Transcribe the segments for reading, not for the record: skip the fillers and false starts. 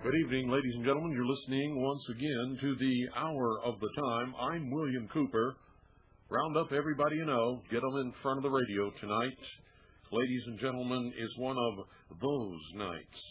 Good evening, ladies and gentlemen. You're listening once again to the Hour of the Time. I'm William Cooper. Round up everybody you know. Get them in front of the radio tonight. Ladies and gentlemen, is one of those nights.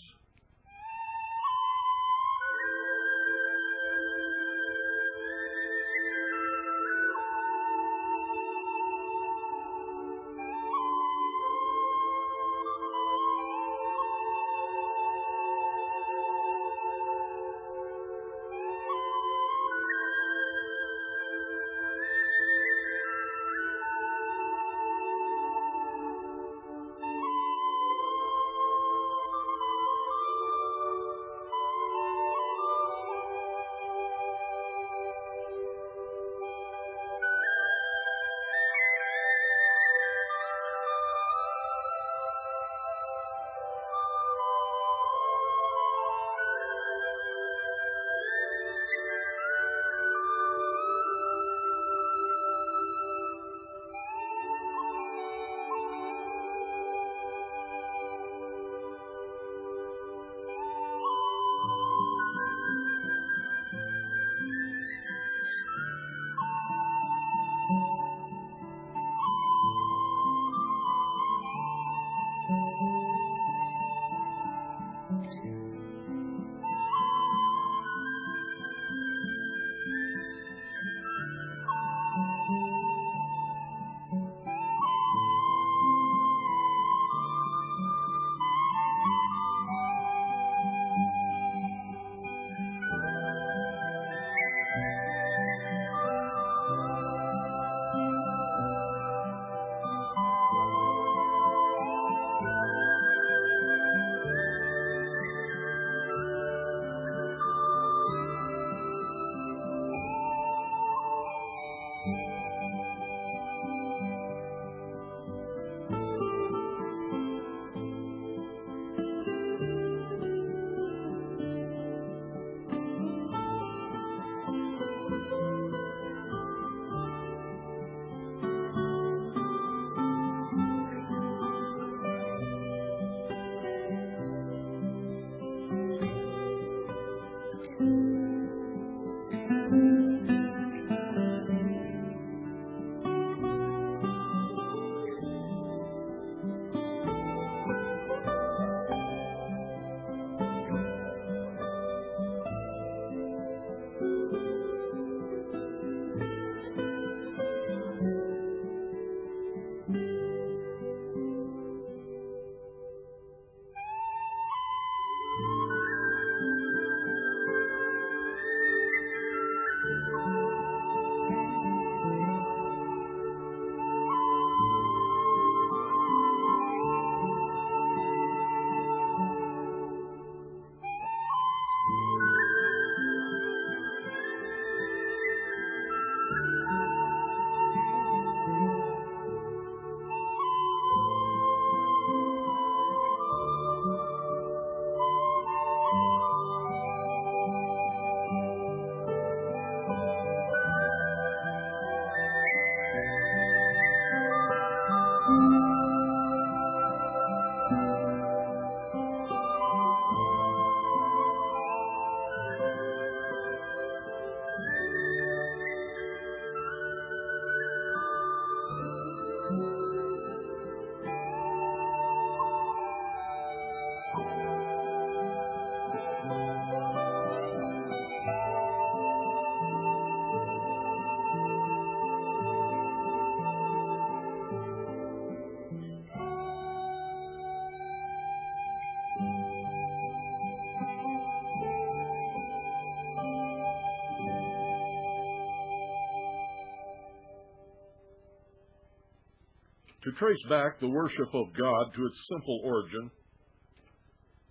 To trace back the worship of God to its simple origin,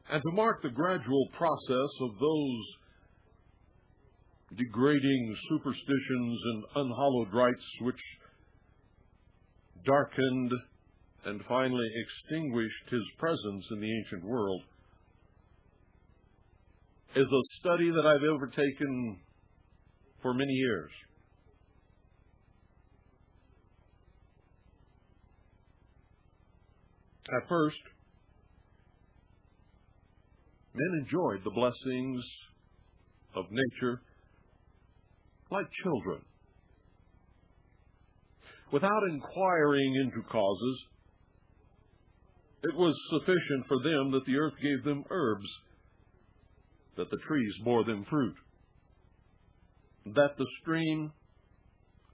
and to mark the gradual process of those degrading superstitions and unhallowed rites which darkened and finally extinguished his presence in the ancient world, is a study that I've undertaken for many years. At first, Men enjoyed the blessings of nature like children, without inquiring into causes. It was sufficient for them that the earth gave them herbs, that the trees bore them fruit, that the stream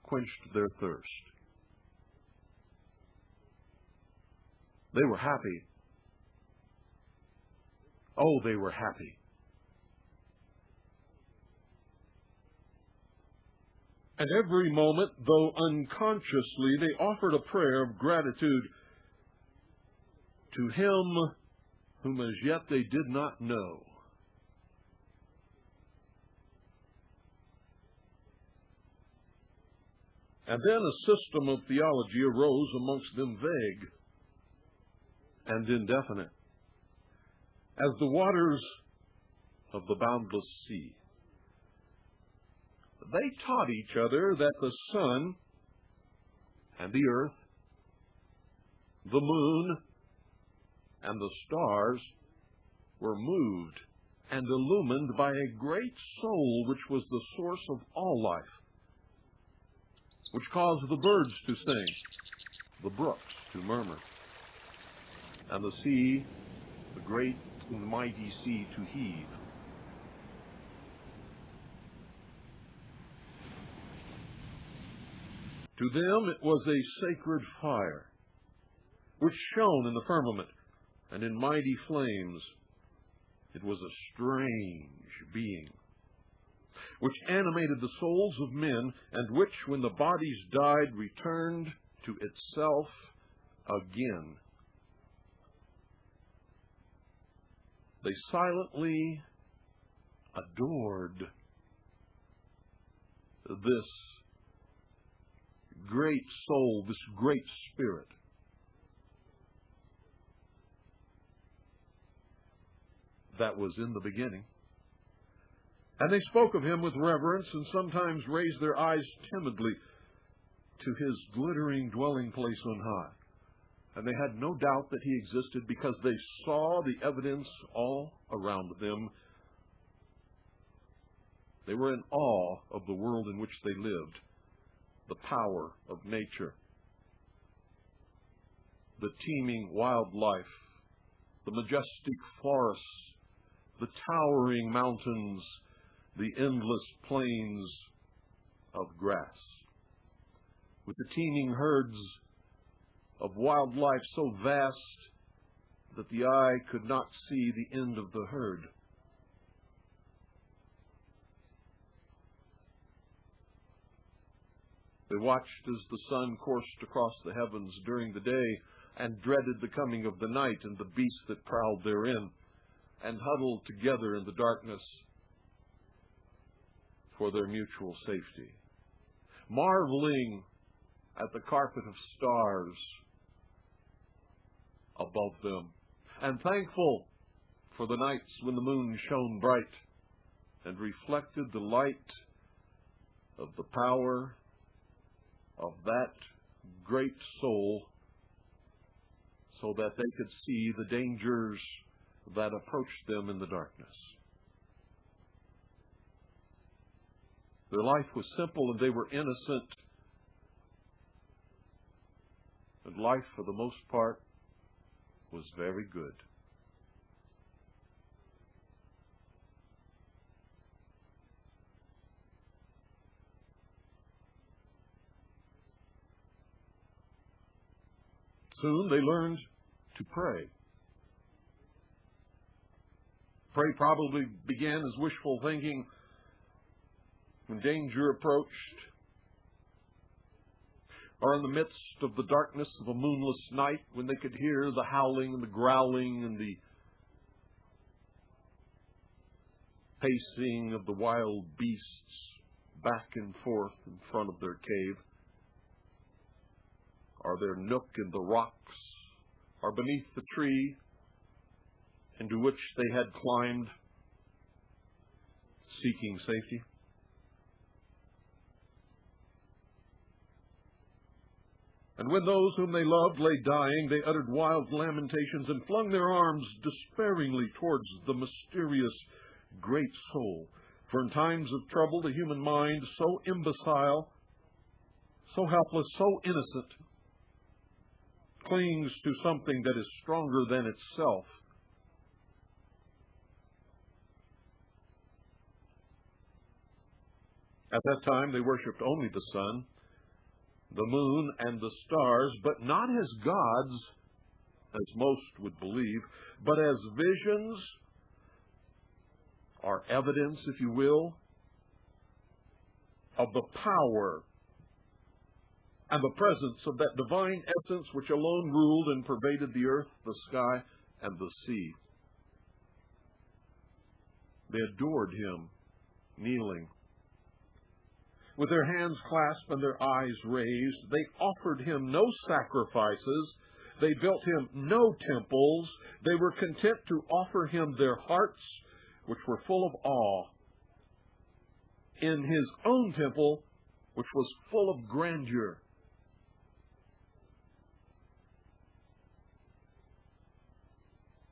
quenched their thirst. They were happy. Oh, they were happy. And every moment, though unconsciously, they offered a prayer of gratitude to Him whom as yet they did not know. And then a system of theology arose amongst them, vague and indefinite, as the waters of the boundless sea. They taught each other that the sun and the earth, the moon and the stars were moved and illumined by a great soul which was the source of all life, which caused the birds to sing, the brooks to murmur, and the sea, the great and mighty sea, to heave. To them it was a sacred fire, which shone in the firmament and in mighty flames. It was a strange being, which animated the souls of men, and which, when the bodies died, returned to itself again. They silently adored this great soul, this great spirit. That was in the beginning. And they spoke of Him with reverence, and sometimes raised their eyes timidly to His glittering dwelling place on high. And they had no doubt that He existed, because they saw the evidence all around them. They were in awe of the world in which they lived, the power of nature, the teeming wildlife, the majestic forests, the towering mountains, the endless plains of grass, with the teeming herds of wildlife so vast that the eye could not see the end of the herd. They watched as the sun coursed across the heavens during the day, and dreaded the coming of the night and the beasts that prowled therein, and huddled together in the darkness for their mutual safety, marveling at the carpet of stars above them, and thankful for the nights when the moon shone bright and reflected the light of the power of that great soul, so that they could see the dangers that approached them in the darkness. Their life was simple, and they were innocent, and life, for the most part, was very good. Soon they learned to pray. Pray probably began as wishful thinking when danger approached, or in the midst of the darkness of a moonless night, when they could hear the howling and the growling and the pacing of the wild beasts back and forth in front of their cave, or their nook in the rocks, or beneath the tree into which they had climbed, seeking safety. And when those whom they loved lay dying, they uttered wild lamentations and flung their arms despairingly towards the mysterious great soul. For in times of trouble, the human mind, so imbecile, so helpless, so innocent, clings to something that is stronger than itself. At that time, they worshipped only the sun, the moon, and the stars, but not as gods, as most would believe, but as visions, or evidence, if you will, of the power and the presence of that divine essence which alone ruled and pervaded the earth, the sky, and the sea. They adored him, kneeling. With their hands clasped and their eyes raised, they offered him no sacrifices. They built him no temples. They were content to offer him their hearts, which were full of awe, in his own temple, which was full of grandeur.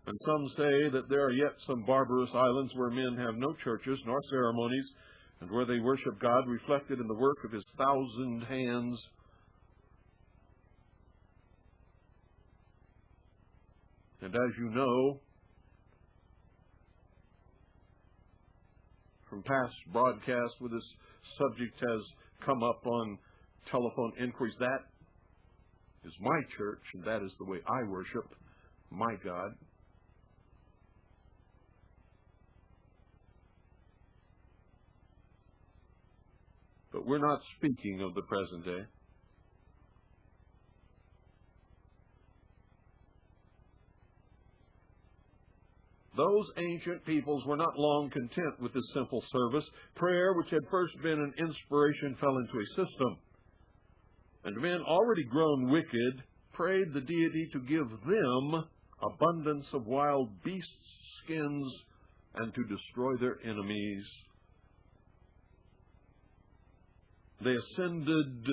And some say that there are yet some barbarous islands where men have no churches nor ceremonies, and where they worship God reflected in the work of his 1,000 hands. And as you know, from past broadcasts where this subject has come up on telephone inquiries, that is my church, and that is the way I worship my God. But we're not speaking of the present day. Those ancient peoples were not long content with this simple service. Prayer, which had first been an inspiration, fell into a system. And men already grown wicked prayed the deity to give them abundance of wild beasts' skins and to destroy their enemies. They ascended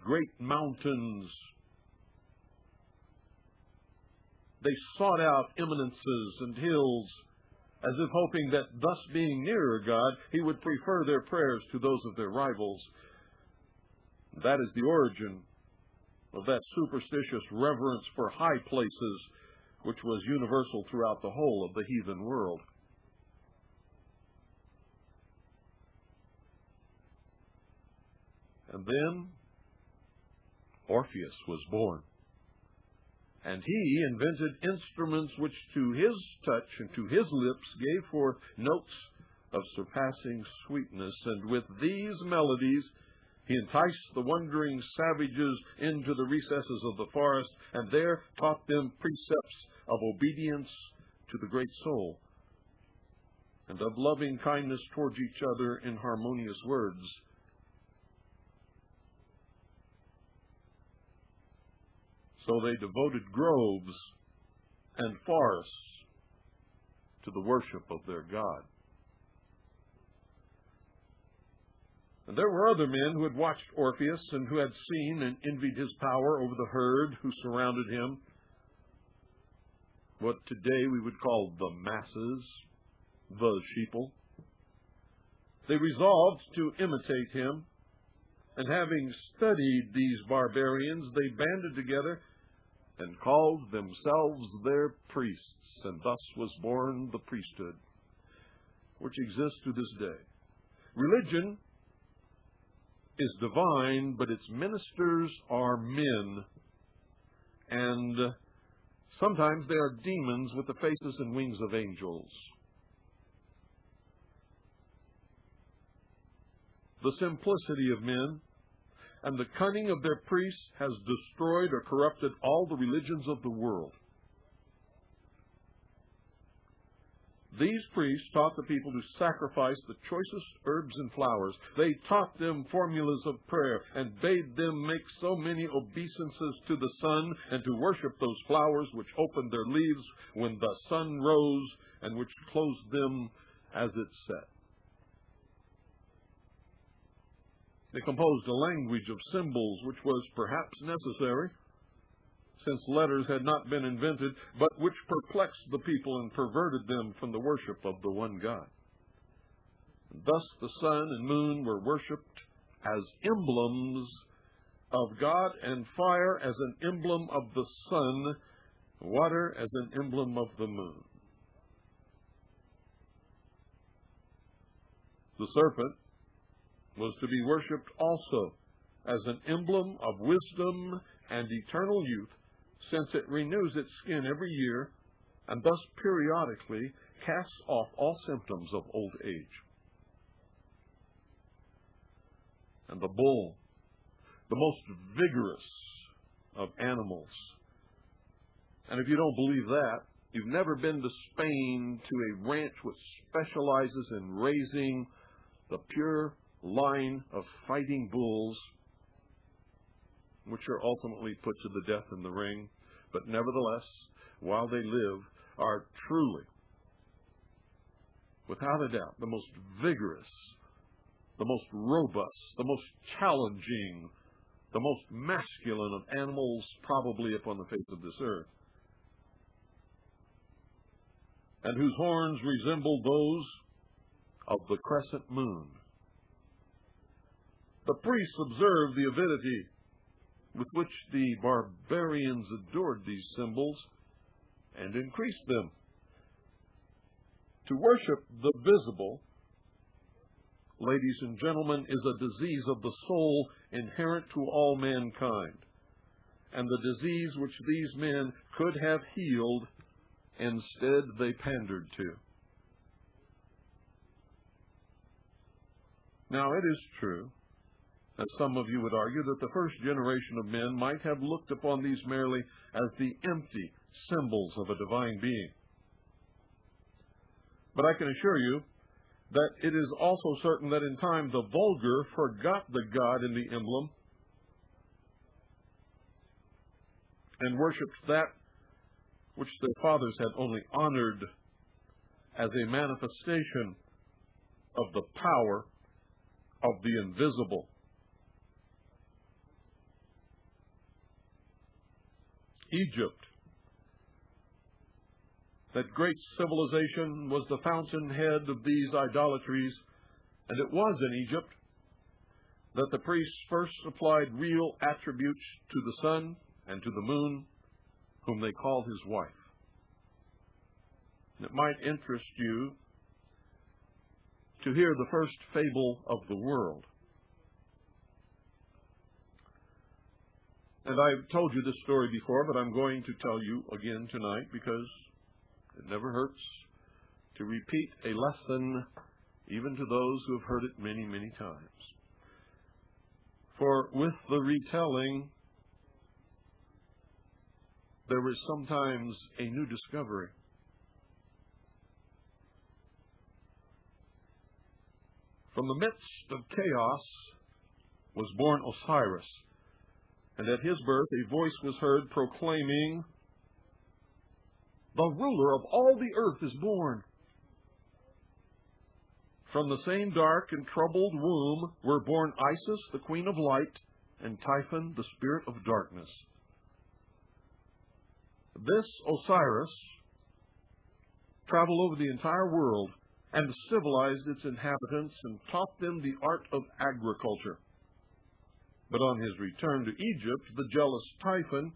great mountains. They sought out eminences and hills, as if hoping that thus being nearer God, he would prefer their prayers to those of their rivals. That is the origin of that superstitious reverence for high places, which was universal throughout the whole of the heathen world. And then Orpheus was born. And he invented instruments which to his touch and to his lips gave forth notes of surpassing sweetness. And with these melodies he enticed the wondering savages into the recesses of the forest, and there taught them precepts of obedience to the great soul, and of loving kindness towards each other in harmonious words. So they devoted groves and forests to the worship of their God. And there were other men who had watched Orpheus and who had seen and envied his power over the herd who surrounded him, what today we would call the masses, the sheeple. They resolved to imitate him, and having studied these barbarians, they banded together and called themselves their priests, and thus was born the priesthood, which exists to this day. Religion is divine, but its ministers are men, and sometimes they are demons with the faces and wings of angels. The simplicity of men and the cunning of their priests has destroyed or corrupted all the religions of the world. These priests taught the people to sacrifice the choicest herbs and flowers. They taught them formulas of prayer and bade them make so many obeisances to the sun and to worship those flowers which opened their leaves when the sun rose and which closed them as it set. They composed a language of symbols which was perhaps necessary, since letters had not been invented, but which perplexed the people and perverted them from the worship of the one God. Thus the sun and moon were worshipped as emblems of God, and fire as an emblem of the sun, water as an emblem of the moon. The serpent was to be worshipped also as an emblem of wisdom and eternal youth, since it renews its skin every year and thus periodically casts off all symptoms of old age. And the bull, the most vigorous of animals. And if you don't believe that, you've never been to Spain to a ranch which specializes in raising the pure line of fighting bulls, which are ultimately put to the death in the ring, but nevertheless, while they live, are truly, without a doubt, the most vigorous, the most robust, the most challenging, the most masculine of animals probably upon the face of this earth, and whose horns resemble those of the crescent moon. The priests observed the avidity with which the barbarians adored these symbols and increased them. To worship the visible, ladies and gentlemen, is a disease of the soul inherent to all mankind, and the disease which these men could have healed, instead they pandered to. Now, it is true that some of you would argue that the first generation of men might have looked upon these merely as the empty symbols of a divine being. But I can assure you that it is also certain that in time the vulgar forgot the God in the emblem and worshipped that which their fathers had only honored as a manifestation of the power of the invisible. Egypt, that great civilization, was the fountainhead of these idolatries, and it was in Egypt that the priests first applied real attributes to the sun and to the moon, whom they called his wife. It might interest you to hear the first fable of the world. And I've told you this story before, but I'm going to tell you again tonight because it never hurts to repeat a lesson even to those who have heard it many, many times. For with the retelling, there is sometimes a new discovery. From the midst of chaos was born Osiris, and at his birth a voice was heard proclaiming, "The ruler of all the earth is born." From the same dark and troubled womb were born Isis, the queen of light, and Typhon, the spirit of darkness. This Osiris traveled over the entire world and civilized its inhabitants and taught them the art of agriculture. But on his return to Egypt, the jealous Typhon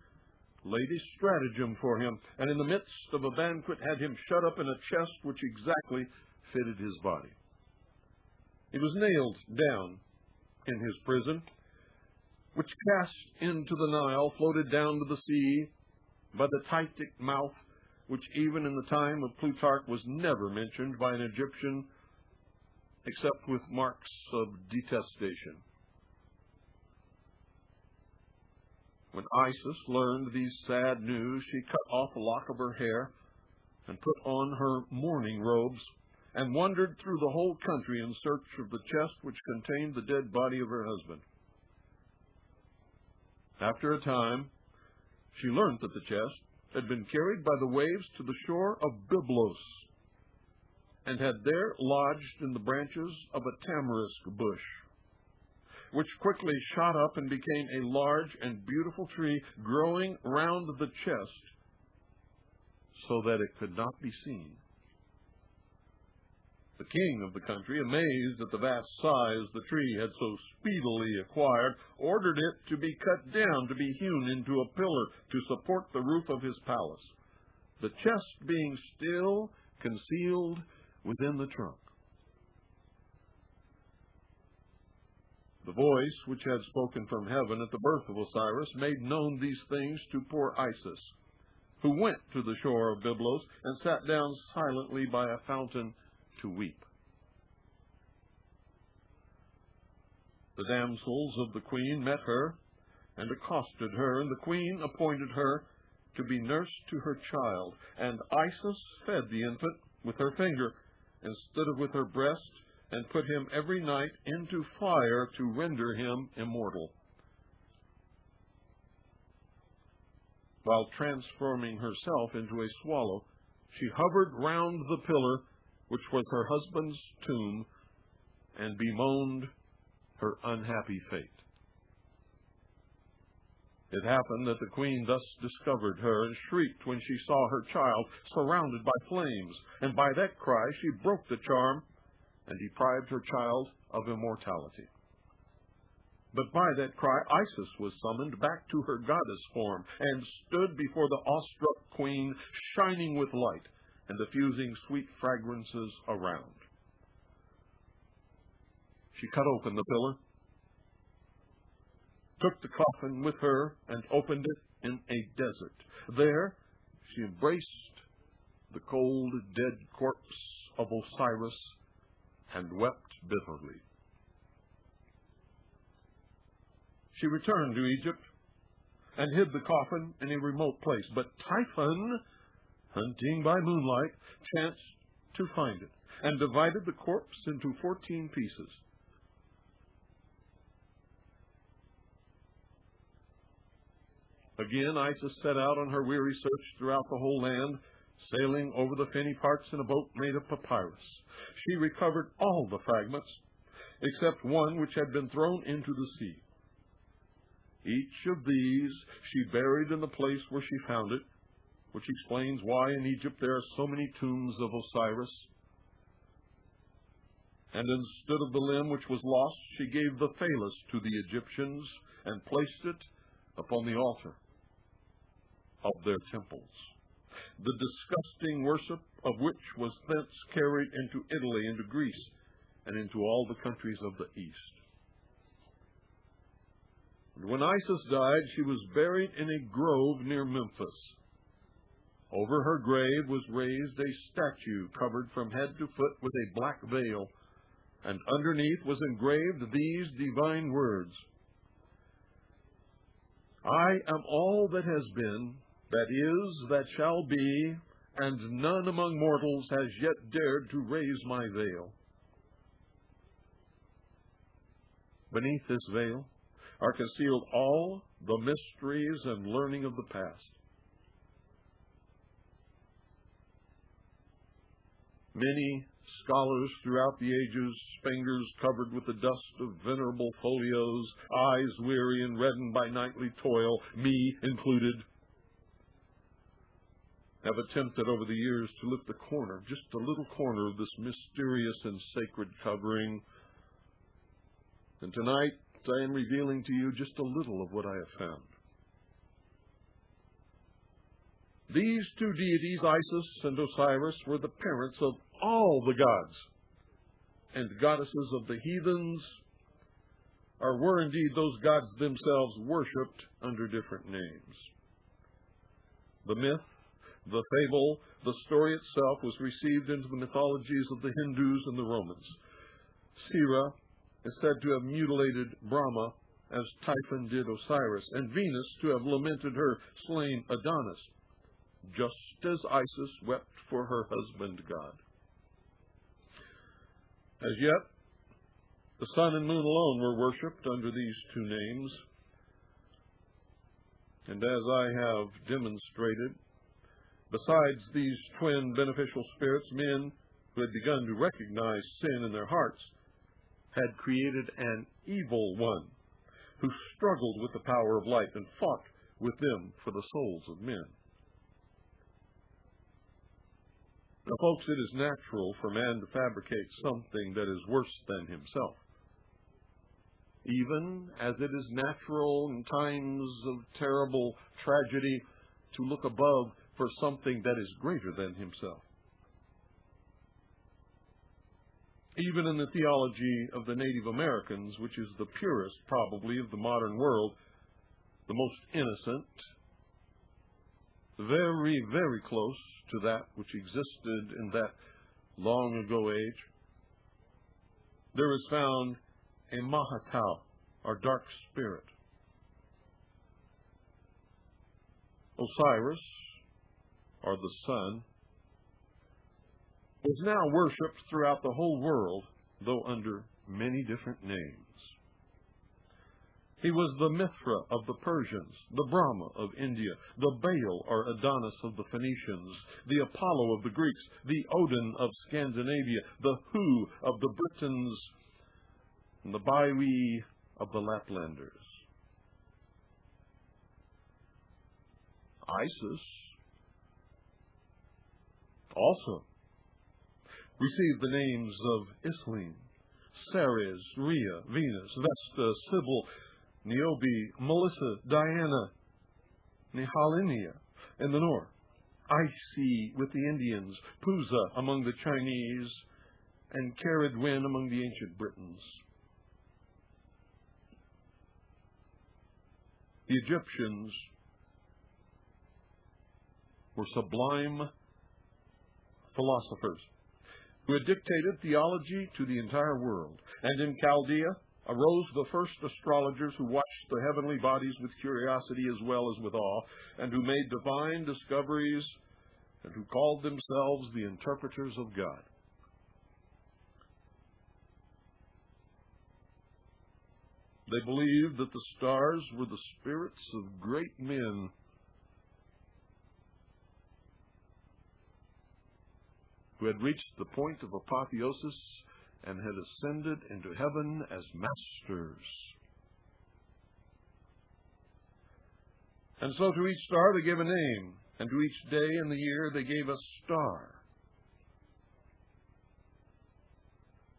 laid a stratagem for him, and in the midst of a banquet had him shut up in a chest which exactly fitted his body. He was nailed down in his prison, which cast into the Nile, floated down to the sea by the Titic mouth, which even in the time of Plutarch was never mentioned by an Egyptian except with marks of detestation. When Isis learned these sad news, she cut off a lock of her hair and put on her mourning robes and wandered through the whole country in search of the chest which contained the dead body of her husband. After a time, she learned that the chest had been carried by the waves to the shore of Byblos and had there lodged in the branches of a tamarisk bush. which quickly shot up and became a large and beautiful tree growing round the chest so that it could not be seen. The king of the country, amazed at the vast size the tree had so speedily acquired, ordered it to be cut down, to be hewn into a pillar to support the roof of his palace, the chest being still concealed within the trunk. The voice which had spoken from heaven at the birth of Osiris made known these things to poor Isis, who went to the shore of Byblos and sat down silently by a fountain to weep. The damsels of the queen met her and accosted her, and the queen appointed her to be nurse to her child. And Isis fed the infant with her finger instead of with her breast, and put him every night into fire to render him immortal. While transforming herself into a swallow, she hovered round the pillar which was her husband's tomb, and bemoaned her unhappy fate. It happened that the queen thus discovered her, and shrieked when she saw her child surrounded by flames, and by that cry she broke the charm, and deprived her child of immortality. But by that cry Isis was summoned back to her goddess form, and stood before the awestruck queen, shining with light, and diffusing sweet fragrances around. She cut open the pillar, took the coffin with her, and opened it in a desert. There she embraced the cold, dead corpse of Osiris and wept bitterly. She returned to Egypt and hid the coffin in a remote place, but Typhon, hunting by moonlight, chanced to find it, and divided the corpse into 14 pieces. Again Isis set out on her weary search throughout the whole land, sailing over the fenny parts in a boat made of papyrus. She recovered all the fragments, except one which had been thrown into the sea. Each of these she buried in the place where she found it, which explains why in Egypt there are so many tombs of Osiris. And instead of the limb which was lost, she gave the phallus to the Egyptians and placed it upon the altar of their temples, the disgusting worship of which was thence carried into Italy, into Greece, and into all the countries of the East. And when Isis died, she was buried in a grove near Memphis. Over her grave was raised a statue covered from head to foot with a black veil, and underneath was engraved these divine words: I am all that has been, that is, that shall be, and none among mortals has yet dared to raise my veil. Beneath this veil are concealed all the mysteries and learning of the past. Many scholars throughout the ages, fingers covered with the dust of venerable folios, eyes weary and reddened by nightly toil, me included, have attempted over the years to lift a corner, just a little corner of this mysterious and sacred covering. And tonight I am revealing to you just a little of what I have found. These two deities, Isis and Osiris, were the parents of all the gods and goddesses of the heathens, or were indeed those gods themselves worshipped under different names. The myth, the fable, the story itself was received into the mythologies of the Hindus and the Romans. Sira is said to have mutilated Brahma as Typhon did Osiris, and Venus to have lamented her slain Adonis, just as Isis wept for her husband God. As yet, the sun and moon alone were worshipped under these two names, and as I have demonstrated, besides these twin beneficial spirits, men who had begun to recognize sin in their hearts had created an evil one who struggled with the power of light and fought with them for the souls of men. Now, folks, it is natural for man to fabricate something that is worse than himself, even as it is natural in times of terrible tragedy to look above for something that is greater than himself. Even in the theology of the Native Americans, which is the purest, probably, of the modern world, the most innocent, very, very close to that which existed in that long ago age, there is found a Mahatau, or dark spirit. Osiris, or the sun, was now worshipped throughout the whole world, though under many different names. He was the Mithra of the Persians, the Brahma of India, the Baal or Adonis of the Phoenicians, the Apollo of the Greeks, the Odin of Scandinavia, the Hu of the Britons, and the Baiwi of the Laplanders. Isis also received the names of Isling, Ceres, Rhea, Venus, Vesta, Sybil, Niobe, Melissa, Diana, Nihalinia in the north, Isis with the Indians, Puza among the Chinese, and Caradwin among the ancient Britons. The Egyptians were sublime philosophers who had dictated theology to the entire world. And in Chaldea arose the first astrologers who watched the heavenly bodies with curiosity as well as with awe, and who made divine discoveries, and who called themselves the interpreters of God. They believed that the stars were the spirits of great men who had reached the point of apotheosis and had ascended into heaven as masters. And so to each star they gave a name, and to each day in the year they gave a star.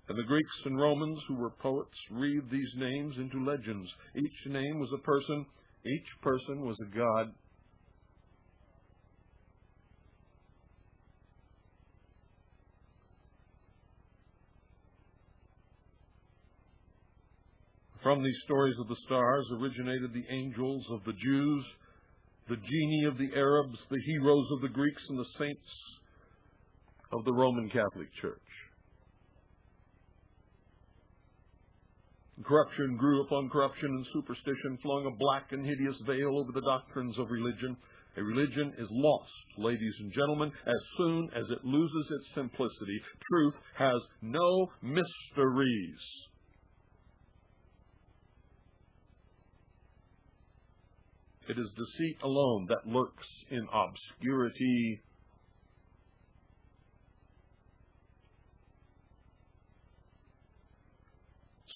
And the Greeks and Romans, who were poets, read these names into legends. Each name was a person, each person was a god. From these stories of the stars originated the angels of the Jews, the genii of the Arabs, the heroes of the Greeks, and the saints of the Roman Catholic Church. Corruption grew upon corruption, and superstition flung a black and hideous veil over the doctrines of religion. A religion is lost, ladies and gentlemen, as soon as it loses its simplicity. Truth has no mysteries. It is deceit alone that lurks in obscurity.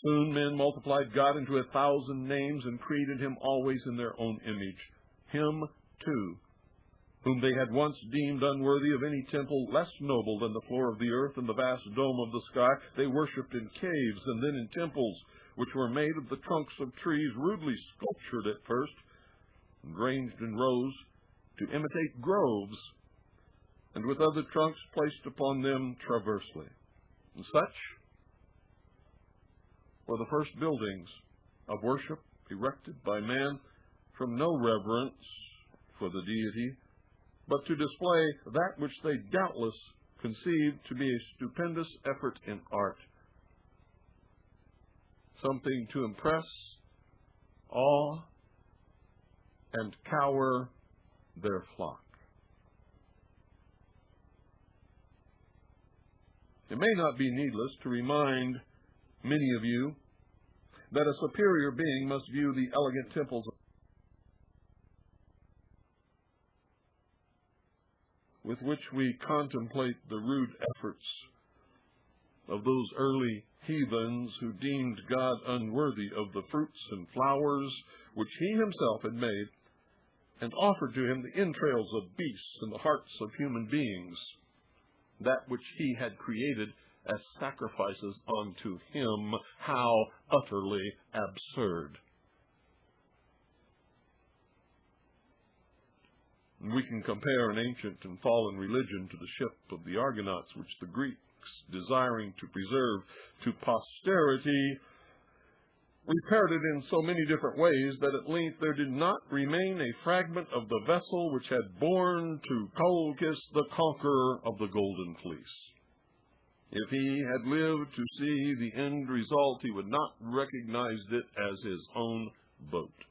Soon men multiplied God into 1,000 names and created him always in their own image. Him, too, whom they had once deemed unworthy of any temple less noble than the floor of the earth and the vast dome of the sky, they worshipped in caves and then in temples, which were made of the trunks of trees, rudely sculptured at first, and ranged in rows to imitate groves, and with other trunks placed upon them traversely. And such were the first buildings of worship erected by man from no reverence for the deity, but to display that which they doubtless conceived to be a stupendous effort in art, something to impress, awe, and cower their flock. It may not be needless to remind many of you that a superior being must view the elegant temples with which we contemplate the rude efforts of those early heathens who deemed God unworthy of the fruits and flowers which he himself had made, and offered to him the entrails of beasts and the hearts of human beings, that which he had created as sacrifices unto him. How utterly absurd! We can compare an ancient and fallen religion to the ship of the Argonauts, which the Greeks, desiring to preserve to posterity, repaired it in so many different ways that at length there did not remain a fragment of the vessel which had borne to Colchis the conqueror of the Golden Fleece. If he had lived to see the end result, he would not recognize it as his own boat.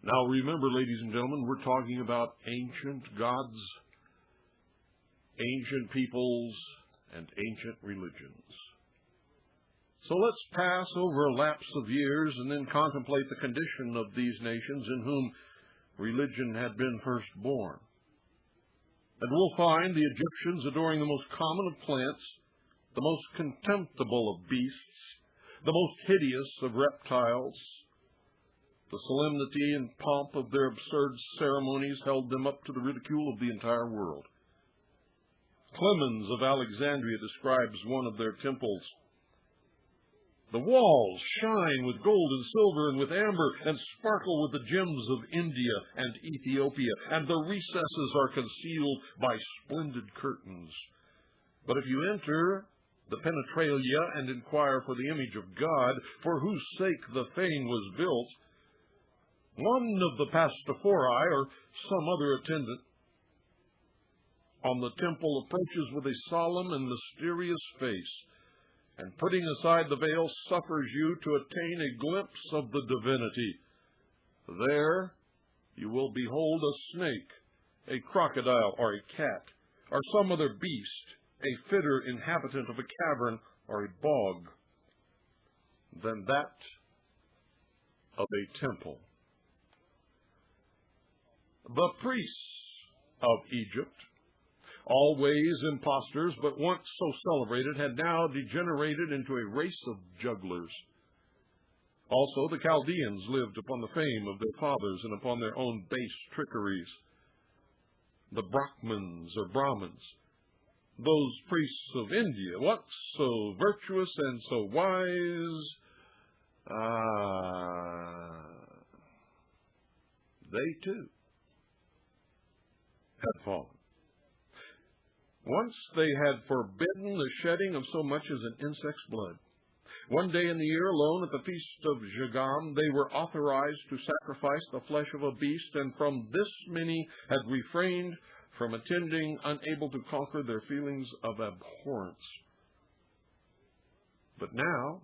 Now remember, ladies and gentlemen, we're talking about ancient gods, ancient peoples, and ancient religions. So let's pass over a lapse of years and then contemplate the condition of these nations in whom religion had been first born. And we'll find the Egyptians adoring the most common of plants, the most contemptible of beasts, the most hideous of reptiles. The solemnity and pomp of their absurd ceremonies held them up to the ridicule of the entire world. Clemens of Alexandria describes one of their temples. The walls shine with gold and silver and with amber and sparkle with the gems of India and Ethiopia, and the recesses are concealed by splendid curtains. But if you enter the penetralia and inquire for the image of God, for whose sake the fane was built, one of the pastophori or some other attendant on the temple approaches with a solemn and mysterious face, and putting aside the veil suffers you to attain a glimpse of the divinity. There you will behold a snake, a crocodile, or a cat, or some other beast, a fitter inhabitant of a cavern or a bog, than that of a temple. The priests of Egypt, always impostors, but once so celebrated, had now degenerated into a race of jugglers. Also, the Chaldeans lived upon the fame of their fathers and upon their own base trickeries. The Brahmins or Brahmins, those priests of India, once so virtuous and so wise, they too had fallen. Once they had forbidden the shedding of so much as an insect's blood. One day in the year alone, at the feast of Jagam, they were authorized to sacrifice the flesh of a beast, and from this many had refrained from attending, unable to conquer their feelings of abhorrence. But now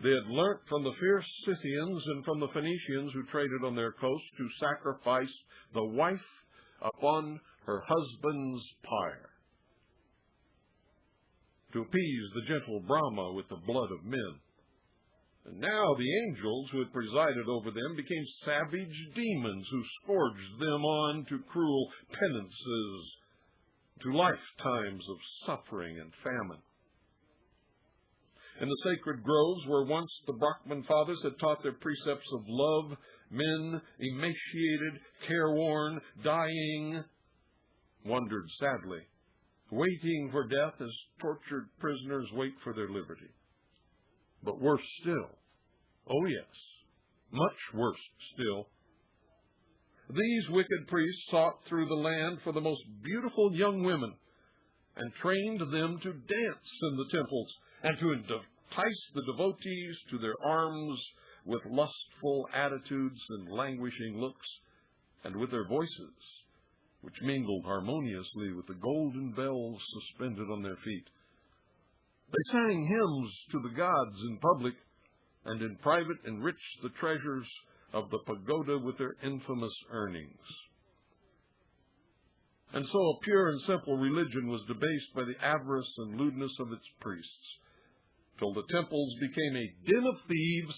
they had learnt from the fierce Scythians and from the Phoenicians who traded on their coast to sacrifice the wife upon her husband's pyre, to appease the gentle Brahma with the blood of men. And now the angels who had presided over them became savage demons who scourged them on to cruel penances, to lifetimes of suffering and famine. In the sacred groves where once the Brahman fathers had taught their precepts of love, men, emaciated, careworn, dying, wandered sadly, waiting for death as tortured prisoners wait for their liberty. But worse still, oh yes, much worse still, these wicked priests sought through the land for the most beautiful young women and trained them to dance in the temples and to entice the devotees to their arms with lustful attitudes and languishing looks, and with their voices, which mingled harmoniously with the golden bells suspended on their feet. They sang hymns to the gods in public, and in private enriched the treasures of the pagoda with their infamous earnings. And so a pure and simple religion was debased by the avarice and lewdness of its priests, till the temples became a den of thieves,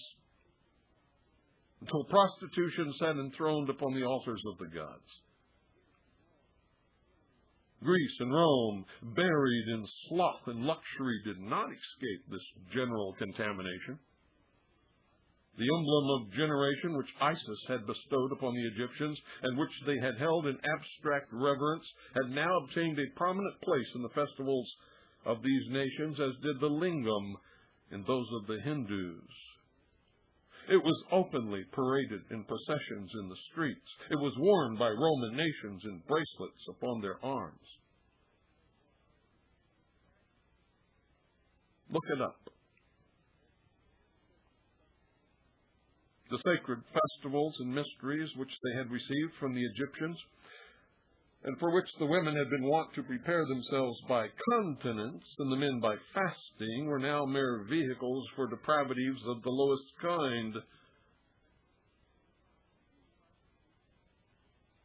until prostitution sat enthroned upon the altars of the gods. Greece and Rome, buried in sloth and luxury, did not escape this general contamination. The emblem of generation which Isis had bestowed upon the Egyptians, and which they had held in abstract reverence, had now obtained a prominent place in the festivals of these nations, as did the lingam in those of the Hindus. It was openly paraded in processions in the streets. It was worn by Roman nations in bracelets upon their arms. Look it up. The sacred festivals and mysteries which they had received from the Egyptians, and for which the women had been wont to prepare themselves by continence, and the men by fasting, were now mere vehicles for depravities of the lowest kind.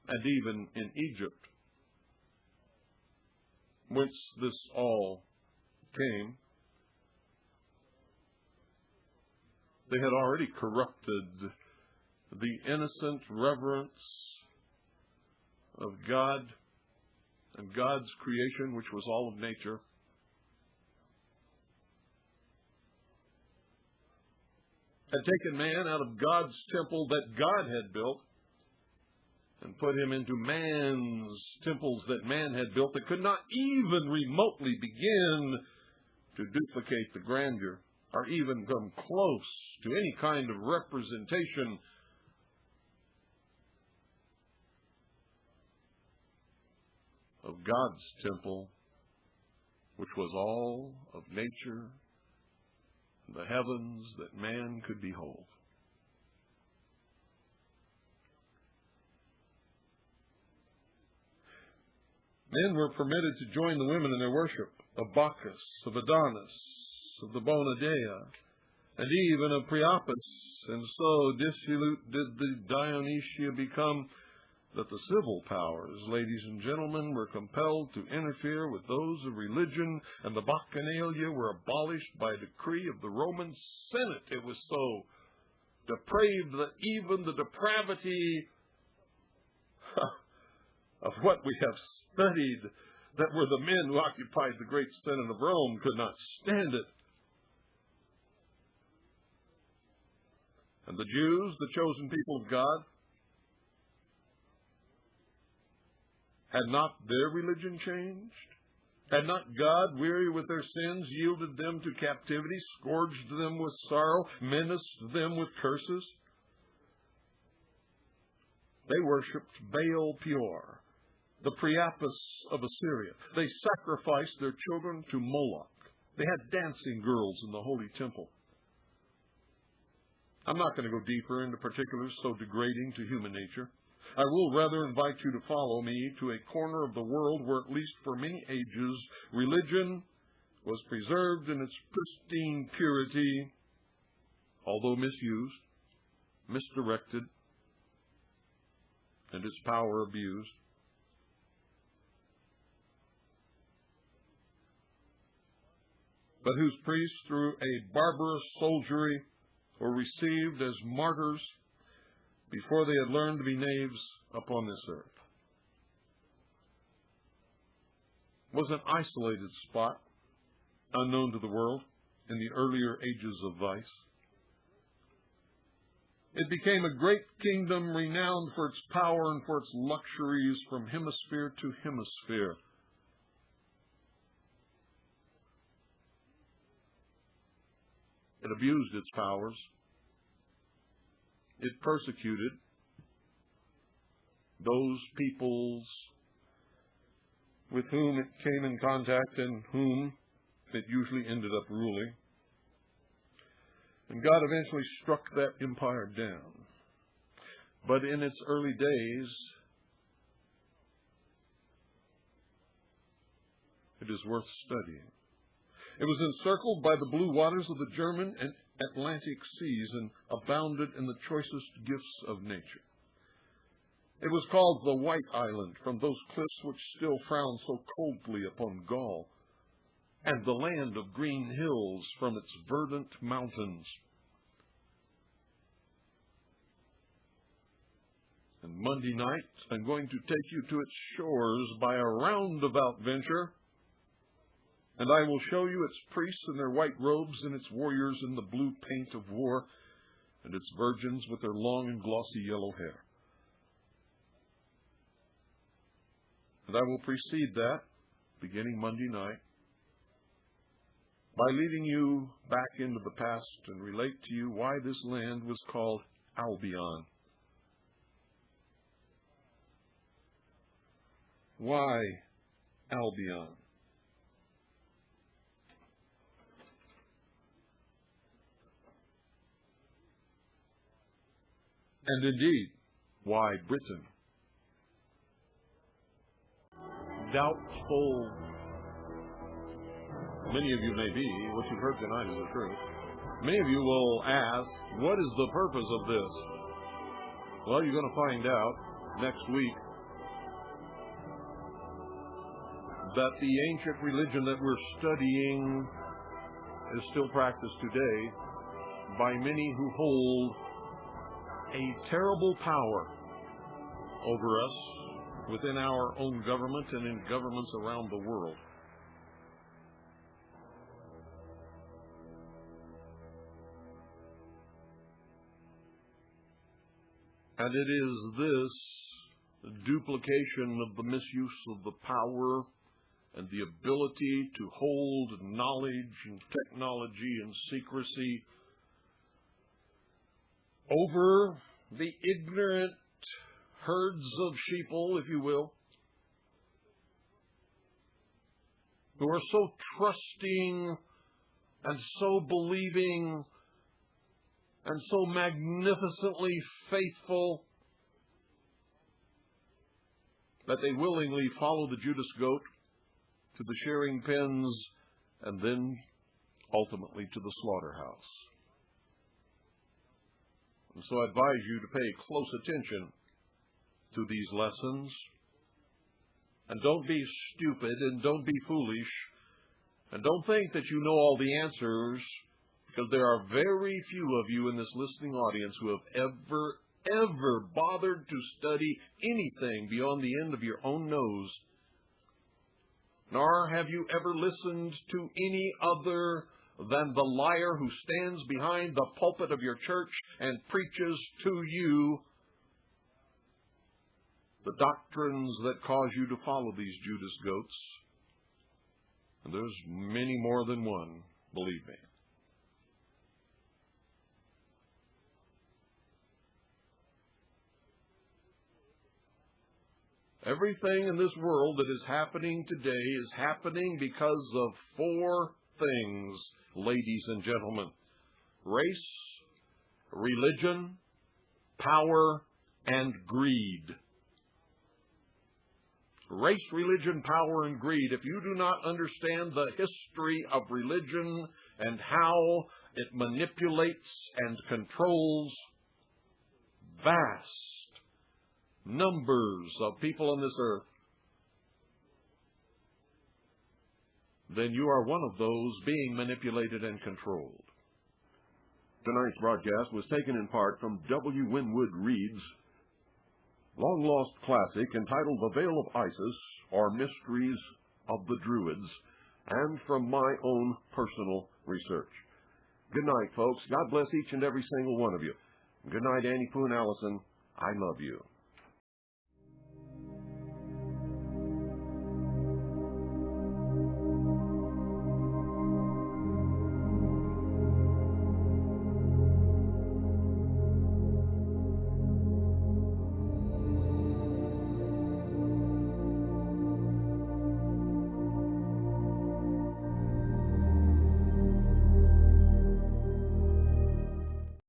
and even in Egypt, whence this all came. They had already corrupted the innocent reverence of God and God's creation, which was all of nature. Had taken man out of God's temple that God had built and put him into man's temples that man had built that could not even remotely begin to duplicate the grandeur or even come close to any kind of representation of God's temple, which was all of nature, the heavens that man could behold. Men were permitted to join the women in their worship of Bacchus, of Adonis, of the Bona Dea, and even of Priapus, and so dissolute did the Dionysia become that the civil powers, ladies and gentlemen, were compelled to interfere with those of religion, and the Bacchanalia were abolished by decree of the Roman Senate. It was so depraved that even the depravity of what we have studied, that were the men who occupied the great Senate of Rome, could not stand it. And the Jews, the chosen people of God, had not their religion changed? Had not God, weary with their sins, yielded them to captivity, scourged them with sorrow, menaced them with curses? They worshipped Baal Peor, the Priapus of Assyria. They sacrificed their children to Moloch. They had dancing girls in the holy temple. I'm not going to go deeper into particulars so degrading to human nature. I will rather invite you to follow me to a corner of the world where, at least for many ages, religion was preserved in its pristine purity, although misused, misdirected, and its power abused. But whose priests, through a barbarous soldiery, were received as martyrs before they had learned to be knaves upon this earth. It was an isolated spot, unknown to the world, in the earlier ages of vice. It became a great kingdom renowned for its power and for its luxuries from hemisphere to hemisphere. It abused its powers. It persecuted those peoples with whom it came in contact and whom it usually ended up ruling. And God eventually struck that empire down. But in its early days, it is worth studying. It was encircled by the blue waters of the German and Atlantic seas and abounded in the choicest gifts of nature. It was called the White Island from those cliffs which still frown so coldly upon Gaul, and the land of green hills from its verdant mountains. And Monday night, I'm going to take you to its shores by a roundabout venture, and I will show you its priests in their white robes and its warriors in the blue paint of war, and its virgins with their long and glossy yellow hair. And I will precede that, beginning Monday night, by leading you back into the past and relate to you why this land was called Albion. Why Albion? And indeed, why Britain? Doubtful many of you may be, what you've heard tonight is the truth. Many of you will ask, what is the purpose of this? Well, you're going to find out next week that the ancient religion that we're studying is still practiced today by many who hold a terrible power over us within our own government and in governments around the world. And it is this duplication of the misuse of the power and the ability to hold knowledge and technology and secrecy over the ignorant herds of sheeple, if you will, who are so trusting and so believing and so magnificently faithful that they willingly follow the Judas goat to the shearing pens and then ultimately to the slaughterhouse. And so I advise you to pay close attention to these lessons, and don't be stupid and don't be foolish, and don't think that you know all the answers, because there are very few of you in this listening audience who have ever bothered to study anything beyond the end of your own nose, nor have you ever listened to any other than the liar who stands behind the pulpit of your church and preaches to you the doctrines that cause you to follow these Judas goats. And there's many more than one, believe me. Everything in this world that is happening today is happening because of four things, ladies and gentlemen: race, religion, power, and greed. Race, religion, power, and greed. If you do not understand the history of religion and how it manipulates and controls vast numbers of people on this earth, then you are one of those being manipulated and controlled. Tonight's broadcast was taken in part from W. Winwood Reed's long-lost classic entitled The Veil of Isis, or Mysteries of the Druids, and from my own personal research. Good night, folks. God bless each and every single one of you. Good night, Annie Poon Allison. I love you.